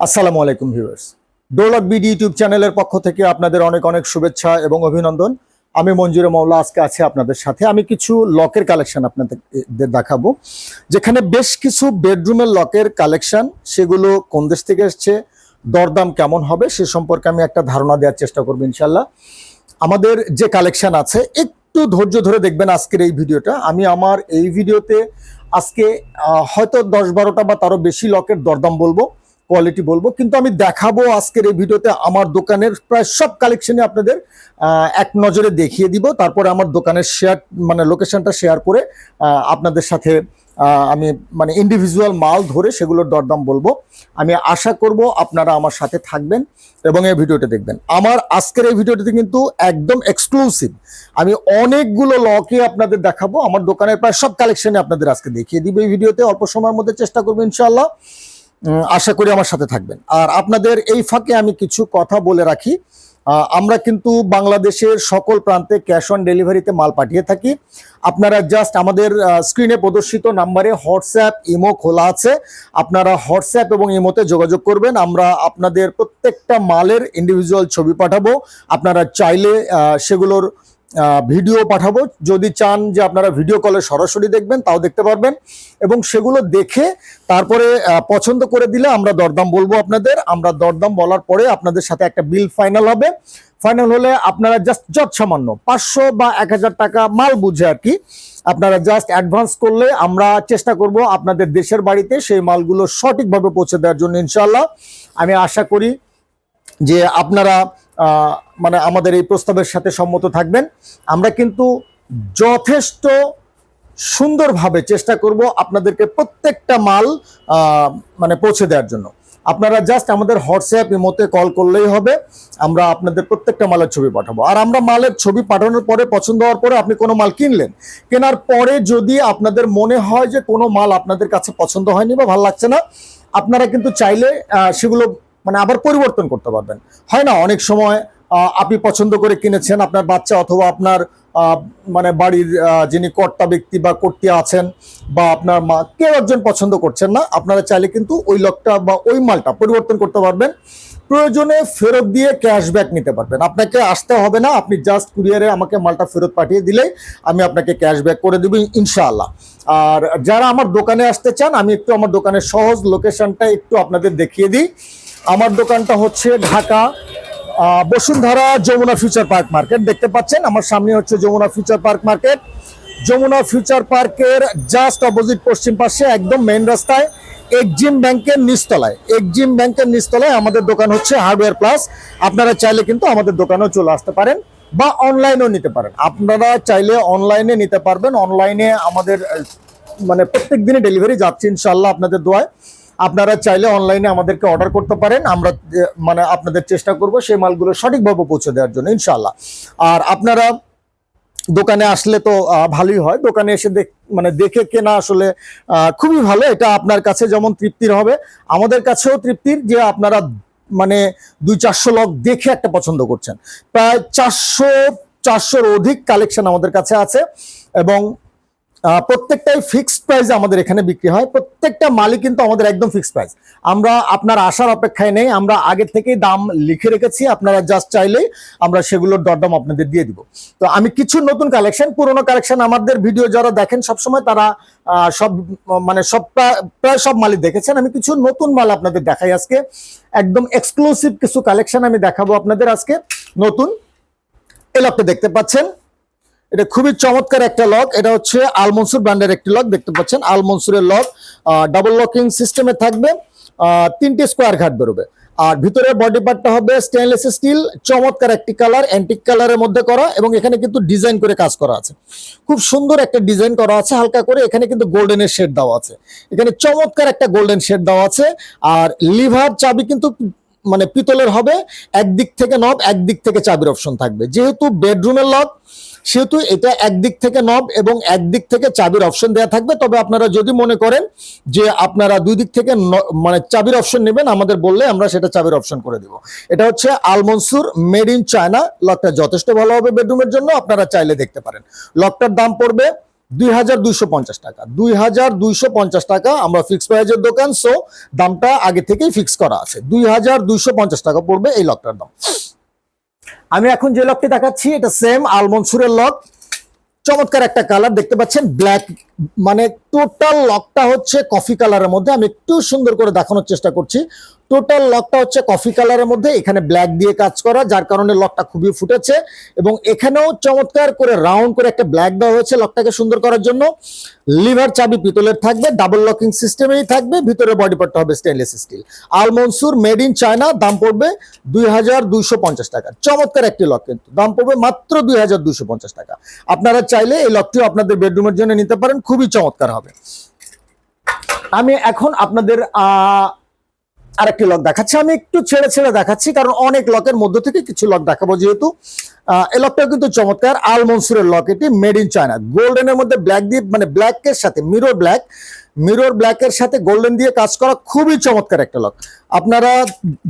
আসসালামু আলাইকুম viewers, ডোলক BD YouTube চ্যানেলের পক্ষ থেকে আপনাদের অনেক অনেক শুভেচ্ছা এবং অভিনন্দন। আমি মঞ্জুরে মওলা আজকে আছি আপনাদের সাথে। আমি কিছু লকের কালেকশন আপনাদের দেখাবো, যেখানে বেশ কিছু বেডরুমের লকের কালেকশন, সেগুলো কোন দেশ থেকে এসছে, দরদাম কেমন হবে সে সম্পর্কে আমি একটা ধারণা দেওয়ার চেষ্টা করবো ইনশাল্লাহ। আমাদের যে কালেকশন আছে একটু ধৈর্য ধরে দেখবেন আজকের এই ভিডিওটা। আমি আমার এই ভিডিওতে আজকে হয়তো 10-12টা বা তারও বেশি লকের দরদাম বলবো, কোয়ালিটি বলবো, কিন্তু আমি দেখাবো আজকের এই ভিডিওতে আমার দোকানের প্রায় সব কালেকশনই আপনাদের এক নজরে দেখিয়ে দিব। তারপরে আমার দোকানের শেয়ার লোকেশনটা শেয়ার করে আপনাদের সাথে আমি ইন্ডিভিজুয়াল মাল ধরে সেগুলোর দরদাম বলবো। আমি আশা করব আপনারা আমার সাথে থাকবেন এবং এই ভিডিওটা দেখবেন। আমার আজকের এই ভিডিওটিতে কিন্তু একদম এক্সক্লুসিভ আমি অনেকগুলো লকই আপনাদের দেখাবো। আমার দোকানের প্রায় সব কালেকশনই আপনাদের আজকে দেখিয়ে দিব এই ভিডিওতে, অল্প সময়ের মধ্যে চেষ্টা করবো ইনশাআল্লাহ। আশা করি আমার সাথে থাকবেন। আর আপনাদের এই ফাঁকে আমি কিছু কথা বলে রাখি, আমরা কিন্তু বাংলাদেশের সকল প্রান্তে ক্যাশ অন ডেলিভারিতে মাল পাঠিয়ে থাকি। আপনারা জাস্ট আমাদের স্ক্রিনে প্রদর্শিত নাম্বারে হোয়াটসঅ্যাপ ইমো খোলা আছে, আপনারা হোয়াটসঅ্যাপ এবং ইমোতে যোগাযোগ করবেন। আমরা আপনাদের প্রত্যেকটা মালের ইন্ডিভিজুয়াল ছবি পাঠাবো, আপনারা চাইলে সেগুলোর ভিডিও পাঠাবো। যদি চান যে আপনারা ভিডিও কলে সরাসরি দেখবেন তাও দেখতে পারবেন, এবং সেগুলো দেখে তারপরে পছন্দ করে দিলে আমরা দরদাম বলবো আপনাদের। আমরা দরদাম বলার পরে আপনাদের সাথে একটা বিল ফাইনাল হবে। ফাইনাল হলে আপনারা জাস্ট সামান্য 500 বা 1000 টাকা মাল বুঝে আর কি আপনারা জাস্ট অ্যাডভান্স করলে আমরা চেষ্টা করব আপনাদের দেশের বাড়িতে সেই মালগুলো সঠিকভাবে পৌঁছে দেওয়ার জন্য ইনশাআল্লাহ। আমি আশা করি যে আপনারা আমাদের এই প্রস্তাবের সাথে সম্মত থাকবেন। আমরা কিন্তু যথেষ্ট সুন্দরভাবে চেষ্টা করব আপনাদেরকে প্রত্যেকটা মাল পৌঁছে দেওয়ার জন্য। আপনারা জাস্ট আমাদের হোয়াটসঅ্যাপ ইমোতে কল করলেই হবে, আমরা আপনাদের প্রত্যেকটা মালের ছবি পাঠাবো। আর আমরা মালের ছবি পাঠানোর পরে পছন্দ হওয়ার পরে আপনি কোনো মাল কিনলেন, কেনার পরে যদি আপনাদের মনে হয় যে কোনো মাল আপনাদের কাছে পছন্দ হয়নি বা ভালো লাগছে না, আপনারা কিন্তু চাইলে সেগুলো আবার পরিবর্তন করতে পারবেন। হয় না, অনেক সময় আপনি পছন্দ করে কিনেছেন, আপনার বাচ্চা অথবা আপনার বাড়ির যিনি কর্তা ব্যক্তি বা কর্তী আছেন বা আপনার মা, কেউ একজন পছন্দ করছেন না, আপনারা চাইলে কিন্তু ওই লকটা বা ওই মালটা পরিবর্তন করতে পারবেন। প্রয়োজনে ফেরত দিয়ে ক্যাশব্যাক নিতে পারবেন। আপনাকে আসতে হবে না, আপনি জাস্ট কুরিয়ারে আমাকে মালটা ফেরত পাঠিয়ে দিলেই আমি আপনাকে ক্যাশব্যাক করে দেব ইনশাআল্লাহ। আর যারা আমার দোকানে আসতে চান, আমি একটু আমার দোকানের সহজ লোকেশনটা একটু আপনাদের দেখিয়ে দিই। আমার দোকানটা হচ্ছে Dhaka Bashundhara Jamuna future park market. দেখতে পাচ্ছেন আমার সামনে হচ্ছে Jamuna future park market. Jamuna future পার্কের জাস্ট অপোজিট পশ্চিম পাশে একদম মেইন রাস্তায় এক্সিম ব্যাংকের নিচতলায় আমাদের দোকান হচ্ছে হার্ডওয়্যার প্লাস। আপনারা চাইলে কিন্তু আমাদের দোকানেও চলে আসতে পারেন বা অনলাইনেও নিতে পারেন। আপনারা চাইলে অনলাইনে নিতে পারবেন। অনলাইনে আমাদের প্রত্যেক দিনে ডেলিভারি যাচ্ছে ইনশাআল্লাহ আপনাদের দোয়ায়। আপনারা চাইলে অনলাইনে আমাদেরকে অর্ডার করতে পারেন, আমরা আপনাদের চেষ্টা করব সেই মালগুলো সঠিকভাবে পৌঁছে দেওয়ার জন্য ইনশাআল্লাহ। আর আপনারা দোকানে আসলে তো ভালোই হয়, দোকানে এসে দেখে কেনা আসলে খুবই ভালো। এটা আপনার কাছে যেমন তৃপ্তির হবে, আমাদের কাছেও তৃপ্তির, যে আপনারা 200-400 লক দেখে একটা পছন্দ করছেন। প্রায় 400-400-র অধিক কালেকশন আমাদের কাছে আছে, এবং প্রত্যেকটাই ফিক্সড প্রাইসে আমাদের এখানে বিক্রি হয়। প্রত্যেকটা মালই কিন্তু আমাদের একদম ফিক্সড প্রাইস। আমরা আপনার আসার অপেক্ষায় নেই, আমরা আগে থেকেই দাম লিখে রেখেছি, আপনারা জাস্ট চাইলেই আমরা সেগুলোর দরদাম আপনাদের দিয়ে দিব। তো আমি কিছু নতুন কালেকশন, পুরোনো কালেকশন আমাদের ভিডিও যারা দেখেন সবসময় তারা প্রায় সব মালই দেখেছেন। আমি কিছু নতুন মাল আপনাদের দেখাই আজকে, একদম এক্সক্লুসিভ কিছু কালেকশন আমি দেখাবো আপনাদের আজকে নতুন। এই লকটা দেখতে পাচ্ছেন, এটা খুবই চমৎকার একটা লক। এটা হচ্ছে আল মনসুর ব্র্যান্ডের একটি লক। দেখতে পাচ্ছেন আল মনসুরের লক, ডাবল লকিং সিস্টেমে থাকবে, 3টে স্কোয়ার ঘাট বেরোবে। আর ভিতরে বডি পার্টটা হবে স্টেনলেস স্টিল, চমৎকার একটি কালার, অ্যান্টিক কালারের মধ্যে করা, এবং এখানে কিন্তু ডিজাইন করে কাজ করা আছে, খুব সুন্দর একটা ডিজাইন করা আছে হালকা করে। এখানে কিন্তু গোল্ডেনের শেড দেওয়া আছে, এখানে চমৎকার একটা গোল্ডেন শেড দেওয়া আছে। আর লিভার চাবি কিন্তু পিতলের হবে, একদিক থেকে নব, একদিক থেকে চাবির অপশন থাকবে। যেহেতু বেডরুমের লক সেহেতু এটা একদিক থেকে নব এবং একদিক থেকে চাবির অপশন দেওয়া থাকবে। তবে আপনারা যদি মনে করেন যে আপনারা দুই দিক থেকে চাবির অপশন নেবেন, আমাদের বললে আমরা সেটা চাবির অপশন করে দিব। এটা হচ্ছে আল মনসুর মেড ইন চায়না। লকটা যথেষ্ট ভালো হবে বেডরুমের জন্য, আপনারা চাইলে দেখতে পারেন। লকটার দাম পড়বে 2250 টাকা, 2250 টাকা আমরা ফিক্স প্রাইজের দোকান, সো দামটা আগে থেকেই ফিক্স করা আছে। 2250 টাকা পড়বে এই লকটার দাম। আমি এখন যে লকটি দেখাচ্ছি এটা সেম আলমনসুরের লক, চমৎকার একটা কালার দেখতে পাচ্ছেন, ব্ল্যাক, মানে টোটাল লকটা হচ্ছে কফি কালারের মধ্যে। আমি একটু সুন্দর করে দেখানোর চেষ্টা করছি। টোটাল লকটা হচ্ছে কফি কালারের মধ্যে, এখানে ব্ল্যাক দিয়ে কাজ করা, যার কারণে লকটা খুবই ফুটেছে। এবং এখানেও চমৎকার করে রাউন্ড করে একটা ব্ল্যাক দেওয়া হয়েছে লকটাকে সুন্দর করার জন্য। লিভার চাবি পিতলের থাকবে, ডাবল লকিং সিস্টেমেই থাকবে, ভিতরে বডি পার্টটা হবে stainless steel. Almansur made in China, দাম পড়বে 2250 টাকা। চমৎকার একটি লক, কিন্তু দাম পড়বে মাত্র 2250 টাকা। আপনারা চাইলে এই লকটিও আপনাদের বেডরুমের জন্য নিতে পারেন, খুবই চমৎকার হবে। আমি এখন আপনাদের আরেকটি লক দেখাচ্ছি, আমি একটু ছেড়ে ছেড়ে দেখাচ্ছি কারণ অনেক লকের মধ্যে থেকে কিছু লক দেখাবো যেহেতু। এই লকটা কিন্তু চমৎকার, আলমনসুরের লক, এটি মেড ইন চায়না, গোল্ডেনের মধ্যে ব্ল্যাক দিয়ে, মানে ব্ল্যাকের সাথে মিরর ব্ল্যাকের সাথে গোল্ডেন দিয়ে কাজ করা, খুবই চমৎকার একটা লক। আপনারা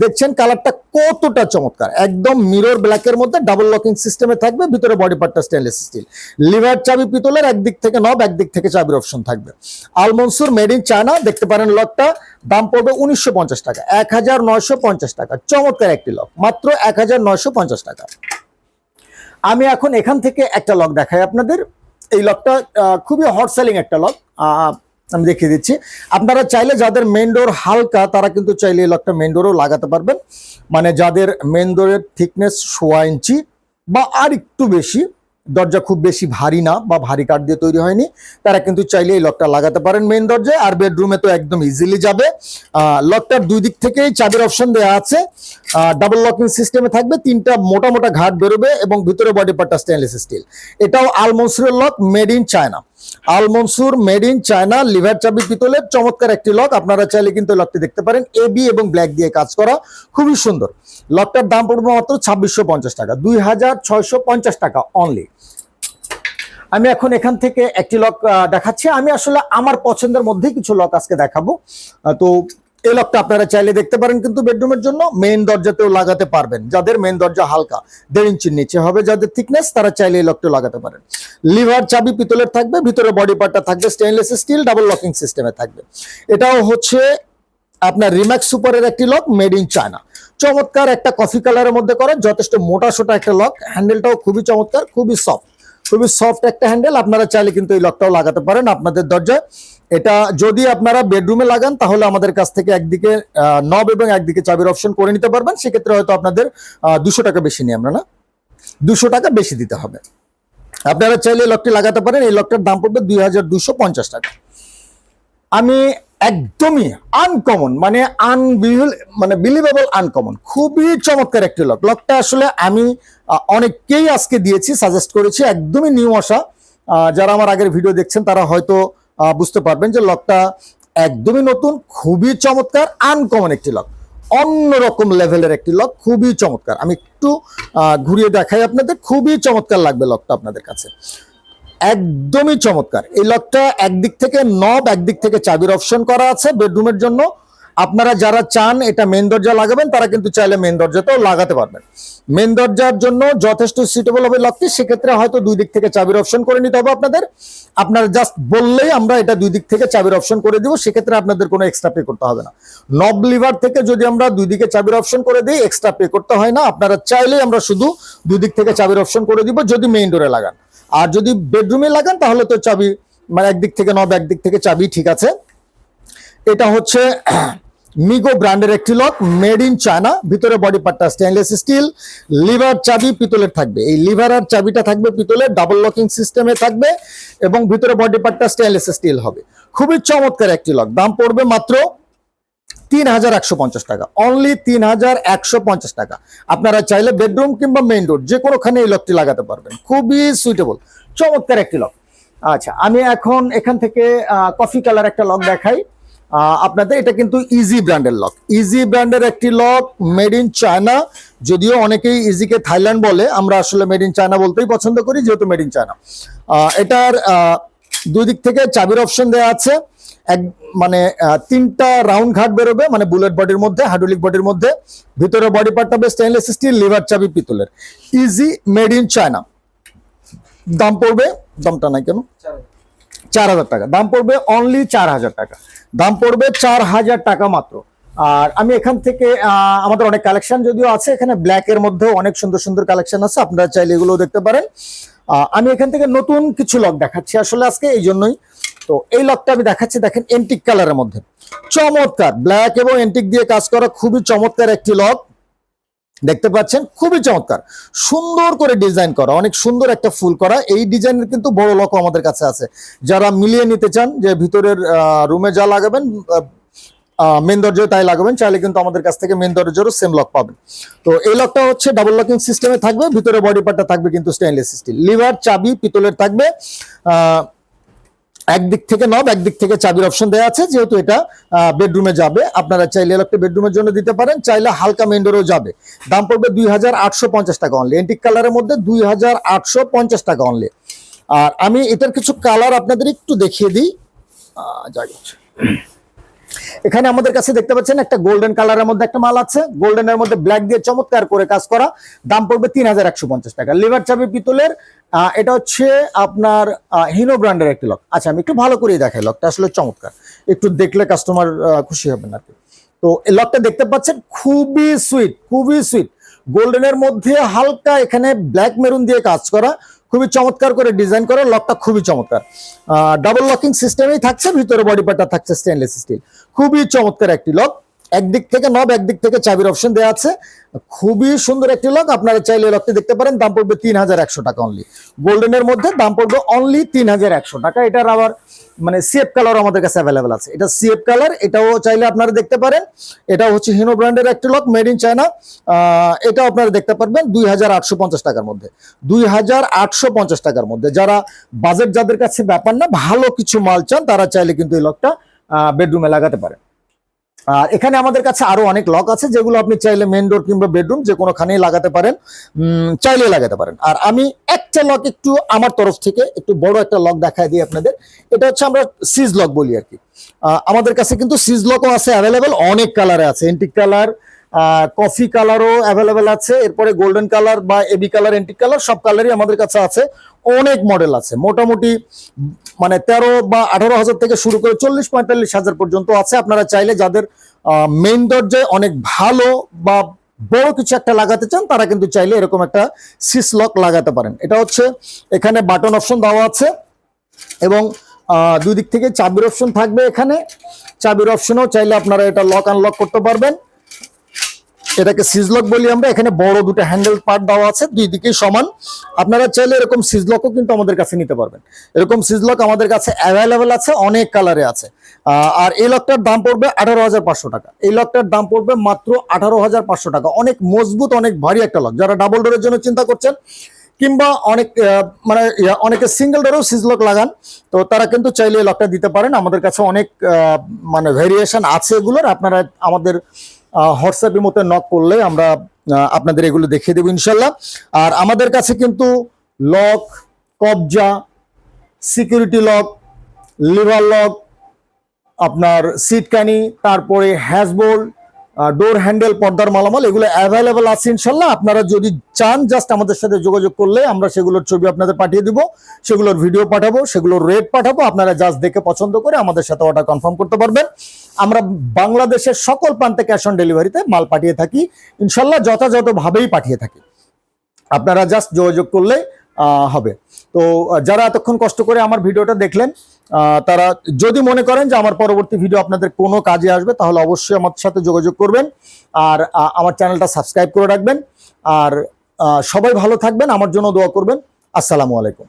দেখছেন কালারটা কতটা চমৎকার, একদম মিরর ব্ল্যাকের মধ্যে ডাবল লকিং সিস্টেমে থাকবে, ভিতরে বডি পার্টটা স্টেনলেস স্টিল। লিভার চাবি পিতলের, একদিক থেকে নব, একদিক থেকে চাবির অপশন থাকবে। আলমনসুর মেড ইন চায়না, দেখতে পারেন লকটা, দাম পড়বে 1950 টাকা, 1950 টাকা। চমৎকার একটি লক, মাত্র 1950 টাকা। আমি এখন এখান থেকে একটা লক দেখাই আপনাদের। এই লকটা খুবই হট সেলিং একটা লক, আমি দেখিয়ে দিচ্ছি। আপনারা চাইলে যাদের মেন ডোর হালকা তারা কিন্তু চাইলে এই লকটা মেন ডোরও লাগাতে পারবেন, মানে যাদের মেন ডোরের থিকনেস 1.5 ইঞ্চি বা আর একটু বেশি, দরজা খুব বেশি ভারী না বা ভারী কাঠ দিয়ে তৈরি হয়নি, তারা কিন্তু চাইলে এই লকটা লাগাতে পারেন মেন দরজায়, আর বেডরুমে তো একদম ইজিলি যাবে। লকটার দুই দিক থেকেই চাবির অপশন দেওয়া আছে, ডাবল লকিং সিস্টেমে থাকবে, 3টা মোটা মোটা ঘাট বেরোবে এবং ভিতরে বডি পার্টটা স্টেনলেস স্টিল। এটাও আলমনসুরের লক, made in China. Almansur made in China, lever চাবি পিতলের, চমৎকার একটি লক। আপনারা চাইলে কিন্তু লকটি দেখতে পারেন, এবি এবং ব্ল্যাক দিয়ে কাজ করা, খুবই সুন্দর। লকটার দাম পড়বে মাত্র 2650 টাকা, 2650 টাকা অনলি। আমি এখন এখান থেকে একটি লক দেখাচ্ছি। আমি আসলে আমার পছন্দের মধ্যেই কিছু লক আজকে দেখাবো। তো এই লকটা আপনারা চাইলে দেখতে পারেন কিন্তু বেডরুমের জন্য, মেইন দরজাতেও লাগাতে পারবেন। যাদের মেইন দরজা হালকা 1.5 ইঞ্চির নিচে হবে, যাদের থিকনেস, তারা চাইলে এই লকটা লাগাতে পারেন। লিভার চাবি পিতলের থাকবে, ভিতরে বডি পার্টটা থাকবে স্টেনলেস স্টিল, ডাবল লকিং সিস্টেমে থাকবে। এটাও হচ্ছে আপনার রিম্যাক্স সুপারের একটি লক, মেড ইন চায়না। চমৎকার একটা কফি কালারের মধ্যে করা, যথেষ্ট মোটা সোটা একটা লক। হ্যান্ডেলটাও খুবই চমৎকার, খুবই সফট একটা হ্যান্ডেল। আপনারা চাইলে কিন্তু এই লকটাও লাগাতে পারেন আপনাদের দরজায়। এটা যদি আপনারা বেডরুমে লাগান তাহলে আমাদের কাছ থেকে একদিকে নব এবং একদিকে চাবির অপশন করে নিতে পারবেন। সেক্ষেত্রে হয়তো আপনাদের 200 টাকা বেশি নিই আমরা, না 200 টাকা বেশি দিতে হবে। আপনারা চাইলে এই লকটি লাগাতে পারেন। এই লকটার দাম পড়বে 2250 টাকা। আমি একদমই আনকমন, মানে বিলিভেবল আনকমন, খুবই চমৎকার একটি লক। লকটা আসলে আমি অনেককেই আজকে দিয়েছি, সাজেস্ট করেছি, একদমই নিউ আসা। যারা আমার আগের ভিডিও দেখছেন তারা হয়তো বুঝতে পারবেন যে লকটা একদমই নতুন, খুবই চমৎকার, আনকমন একটি লক, অন্যরকম লেভেলের একটি লক, খুবই চমৎকার। আমি একটু ঘুরিয়ে দেখাই আপনাদের, খুবই চমৎকার লাগবে লকটা আপনাদের কাছে, একদমই চমৎকার। এই লকটা একদিক থেকে নব, একদিক থেকে চাবির অপশন করা আছে বেডরুমের জন্য। আপনারা যারা চান এটা মেন দরজা লাগাবেন তারা কিন্তু চাইলে মেন দরজাতেও লাগাতে পারবেন। মেন দরজার জন্য যথেষ্ট সুইটেবল হবে লকটি। সেক্ষেত্রে হয়তো দুই দিক থেকে চাবির অপশন করে নিতে হবে আপনাদের। আপনারা জাস্ট বললেই আমরা এটা দুই দিক থেকে চাবির অপশন করে দিব, সেক্ষেত্রে আপনাদের কোনো এক্সট্রা পে করতে হবে না। নব লিভার থেকে যদি আমরা দুই দিকে চাবির অপশন করে দিই, এক্সট্রা পে করতে হয় না। আপনারা চাইলেই আমরা শুধু দুই দিক থেকে চাবির অপশন করে দিব যদি মেইন ডোরে লাগান। আর যদি বেডরুমে লাগান তাহলে তো চাবি, মানে একদিক থেকে নব, একদিক থেকে চাবি, ঠিক আছে। এটা হচ্ছে মিগো ব্র্যান্ডের একটি লক, মেড ইন চায়না, ভিতরে বডি পার্টটা স্টেনলেস স্টিল, লিভার চাবি পিতলের থাকবে। এই লিভার আর চাবিটা থাকবে পিতলের, ডাবল লকিং সিস্টেমে থাকবে এবং ভিতরে বডি পার্টটা স্টেনলেস স্টিল হবে। খুবই চমৎকার একটি লক, দাম পড়বে মাত্র 3150 টাকা, অনলি 3150 টাকা। আপনারা চাইলে বেডরুম কিংবা মেইন ডোর যে কোনোখানে এই লকটি লাগাতে পারবেন, খুবই সুইটেবল, চমৎকার একটি লক। আচ্ছা, আমি এখন এখান থেকে কফি কালার একটা লক দেখাই আপনাদের। এটা কিন্তু ইজি ব্র্যান্ডের লক, ইজি ব্র্যান্ডের একটি লক, মেড ইন চায়না। যদিও অনেকেই ইজিকে থাইল্যান্ড বলে, আমরা আসলে মেড ইন চায়না বলতেই পছন্দ করি যেহেতু মেড ইন চায়না। এটার দুই দিক থেকে চাবির অপশন দেওয়া আছে, মানে 3টা রাউন্ড ঘাট বেরোবে, মানে বুলেট বডির মধ্যে, হাইড্রোলিক বডির মধ্যে। ভিতরে বডি পার্ট হবে স্টেনলেস স্টিল, লিভার চাবি পিতলের, ইজি মেড ইন চায়না। দাম পড়বে, দামটা নাই কেন, 4000 টাকা দাম পড়বে, অনলি 4000 টাকা দাম পড়বে, 4000 টাকা মাত্র। আর আমি এখান থেকে আমাদের অনেক কালেকশন যদিও আছে, এখানে ব্ল্যাক এর মধ্যেও অনেক সুন্দর সুন্দর কালেকশন আছে, আপনারা চাইলে এগুলো দেখতে পারেন। আমি এখান থেকে নতুন কিছু লক দেখাচ্ছি আসলে আজকে, এই জন্যই। তো এই লকটা আমি দেখাচ্ছি, দেখেন এন্টিক কালারের মধ্যে চমৎকার ব্ল্যাক এবং এন্টিক দিয়ে কাজ করা খুবই চমৎকার একটি লক, দেখতে পাচ্ছেন খুবই চমৎকার, সুন্দর করে ডিজাইন করা, অনেক সুন্দর একটা ফুল করা। এই ডিজাইনের কিন্তু বড় লকও আমাদের কাছে আছে, যারা মিলিয়ে নিতে চান যে ভিতরের রুমে যা লাগাবেন মেন দরজায় তাই লাগাবেন, চাইলে কিন্তু আমাদের কাছ থেকে মেন দরজারও সেম লক পাবেন। তো এই লকটা হচ্ছে ডাবল লকিং সিস্টেমে থাকবে, ভিতরে বডি পার্টটা থাকবে কিন্তু স্টেইনলেস স্টিল, লিভার চাবি পিতলের থাকবে, একদিক থেকে নব একদিক থেকে চাবির অপশন দেওয়া আছে, যেহেতু এটা বেডরুমে যাবে, আপনারা চাইলে লকটা বেডরুমের জন্য দিতে পারেন, চাইলে হালকা মেন ডোরেও যাবে। দাম পড়বে 2850 টাকা অনলি, এন্টিক কালারের মধ্যে 2850 টাকা অনলি। আর আমি এটার কিছু কালার আপনাদের একটু দেখিয়ে দিই। এখানে আমাদের কাছে দেখতে পাচ্ছেন একটা গোল্ডেন কালারের মধ্যে একটা মাল আছে, গোল্ডেনের মধ্যে ব্ল্যাক দিয়ে চমৎকার করে কাজ করা, দাম পড়বে 3150 টাকা, লিভার চাবি পিতলের। এটা হচ্ছে আপনার হিনো ব্র্যান্ডের একটি লক। আচ্ছা আমি একটু ভালো করেই দেখাই, লকটা আসলে চমৎকার, একটু দেখলে কাস্টমার খুশি হবেন আর কি। তো এই লকটা দেখতে পাচ্ছেন খুবই সুইট, খুবই সুইট, গোল্ডেনের মধ্যে হালকা এখানে ব্ল্যাক মেরুন দিয়ে কাজ করা, খুবই চমৎকার করে ডিজাইন করা, লকটা খুবই চমৎকার, ডাবল লকিং সিস্টেমেই থাকছে, ভিতরে বডি পার্টটা থাকছে স্টেনলেস স্টিল, খুবই চমৎকার একটি লক, একদিক থেকে নব একদিক থেকে চাবির অপশন দেওয়া আছে, খুবই সুন্দর একটি লক, আপনারা চাইলে লকটি দেখতে পারেন। দাম পড়বে 3100 টাকা অনলি, গোল্ডেনের মধ্যে দাম পড়বে অনলি 3100 টাকা। এটার আবার মানে সিএফ কালার আমাদের কাছে অ্যাভেলেবেল আছে, এটা সিএফ কালার, এটাও চাইলে আপনারা দেখতে পারেন। এটা হচ্ছে হিনো ব্র্যান্ডের একটি লক, মেড ইন চায়না, এটাও আপনারা দেখতে পারবেন 2850 টাকার মধ্যে, 2850 টাকার মধ্যে। যারা বাজেট যাদের কাছে ব্যাপার না, ভালো কিছু মাল চান, তারা চাইলে কিন্তু এই লকটা বেডরুমে লাগাতে পারেন। আর এখানে আমাদের কাছে আরো অনেক লক আছে, যেগুলো আপনি চাইলে মেন ডোর কিংবা বেডরুম যে কোনোখানেই লাগাতে পারেন, চাইলে লাগাতে পারেন। আর আমি একটা লক একটু আমার তরফ থেকে একটু বড় একটা লক দেখাই দিই আপনাদের, এটা হচ্ছে আমরা সিজ লক বলি আর কি। আমাদের কাছে কিন্তু সিজ লকও আছে অ্যাভেলেবেল, অনেক কালারে আছে, এন্টিক কালার, কফি কালারও অ্যাভেলেবেল আছে, এরপরে গোল্ডেন কালার বা এবি কালার, এন্টিক কালার, সব কালারই আমাদের কাছে আছে, অনেক মডেল আছে, মোটামুটি মানে 13 বা 18,000 থেকে শুরু করে 40-45,000 পর্যন্ত আছে। আপনারা চাইলে যাদের মেইন দরজায় অনেক ভালো বা বড় কিছু একটা লাগাতে চান, তারা কিন্তু চাইলে এরকম একটা সিস লক লাগাতে পারেন। এটা হচ্ছে এখানে বাটন অপশন দেওয়া আছে এবং দুই দিক থেকে চাবির অপশন থাকবে, এখানে চাবির অপশনও চাইলে আপনারা এটা লক আনলক করতে পারবেন, এটাকে সিজলক বলি আমরা। এখানে বড় দুটো হ্যান্ডেল পার্ট দেওয়া আছে, দুই দিকেই সমান, আপনারা চাইলে এরকম সিজলকও কিন্তু আমাদের কাছে নিতে পারবেন। এরকম সিজলক আমাদের কাছে অ্যাভেলেবেল আছে, অনেক কালারে আছে। আর এই লকটার দাম পড়বে 18,500 টাকা, এই লকটার দাম পড়বে মাত্র 18,500 টাকা। অনেক মজবুত, অনেক ভারী একটা লক, যারা ডাবল ডোরের জন্য চিন্তা করছেন কিংবা অনেক মানে অনেকে সিঙ্গেল ডোরেও সিজলক লাগান, তো তারা কিন্তু চাইলে এই লকটা দিতে পারেন। আমাদের কাছে অনেক মানে ভেরিয়েশন আছে এগুলোর, আপনারা আমাদের হোয়াটসঅ্যাপের মতো নক করলে আমরা আপনাদের এগুলো দেখিয়ে দেবো ইনশাল্লাহ। আর আমাদের কাছে কিন্তু লক, কবজা, সিকিউরিটি লক, লিভার লক, আপনার সিটকানি, তারপরে হ্যাজবোল্ট, ডোর হ্যান্ডেল, পর্দার মালামাল, এগুলো অ্যাভেলেবেল আছে ইনশাল্লাহ। আপনারা যদি চান জাস্ট আমাদের সাথে যোগাযোগ করলে আমরা সেগুলোর ছবি আপনাদের পাঠিয়ে দিব, সেগুলোর ভিডিও পাঠাবো, সেগুলোর রেট পাঠাবো, আপনারা জাস্ট দেখে পছন্দ করে আমাদের সাথে অর্ডার কনফার্ম করতে পারবেন। আমরা বাংলাদেশের সকল প্রান্তে ক্যাশ অন ডেলিভারিতে মাল পাঠিয়ে থাকি ইনশাল্লাহ, যথাযথভাবেই পাঠিয়ে থাকি, আপনারা জাস্ট যোগাযোগ করলে হবে। তো যারা এতক্ষণ কষ্ট করে আমার ভিডিওটা দেখলেন, তারা যদি মনে করেন যে আমার পরবর্তী ভিডিও আপনাদের কোনো কাজে আসবে, তাহলে অবশ্যই আমার সাথে যোগাযোগ করবেন আর আমার চ্যানেলটা সাবস্ক্রাইব করে রাখবেন। আর সবাই ভালো থাকবেন, আমার জন্য দোয়া করবেন। আসসালামু আলাইকুম।